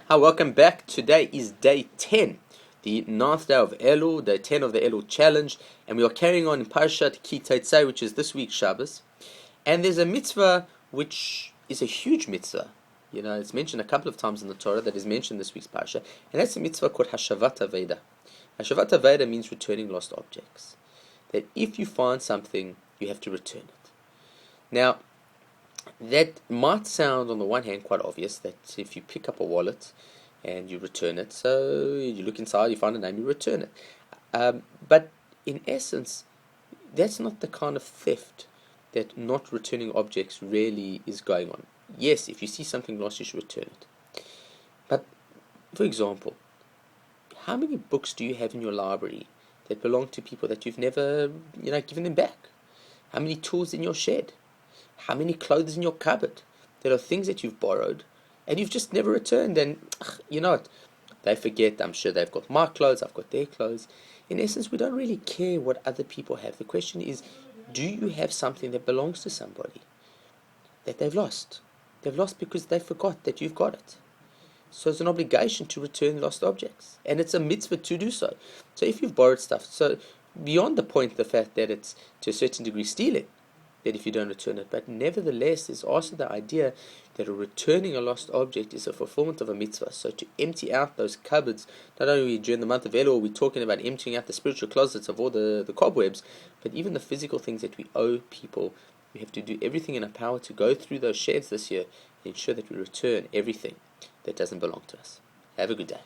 Hi, welcome back. Today is day 10, the 9th day of Elul, day 10 of the Elul challenge, and we are carrying on in Parashat Ki Teitzei, which is this week's Shabbos. And there's a mitzvah which is a huge mitzvah. You know, it's mentioned a couple of times in the Torah that is mentioned this week's Parasha, and that's a mitzvah called Hashavat Aveda. Hashavat Aveda means returning lost objects. That if you find something, you have to return it. Now, that might sound on the one hand quite obvious, that if you pick up a wallet and you return it, so you look inside, you find a name, you return it. But in essence, that's not the kind of theft that not returning objects really is going on. Yes, if you see something lost, you should return it. But, for example, how many books do you have in your library that belong to people that you've never, given them back? How many tools in your shed? How many clothes in your cupboard? There are things that you've borrowed and you've just never returned, and you know what? They forget. I'm sure they've got my clothes, I've got their clothes. In essence, we don't really care what other people have. The question is, do you have something that belongs to somebody that they've lost? They've lost because they forgot that you've got it. So it's an obligation to return lost objects, and it's a mitzvah to do so. So if you've borrowed stuff, so beyond the point, the fact that it's to a certain degree stealing, that if you don't return it, but nevertheless there's also the idea that returning a lost object is a fulfillment of a mitzvah. So to empty out those cupboards, not only during the month of Elul, we're talking about emptying out the spiritual closets of all the cobwebs, but even the physical things that we owe people. We have to do everything in our power to go through those sheds this year and ensure that we return everything that doesn't belong to us. Have a good day.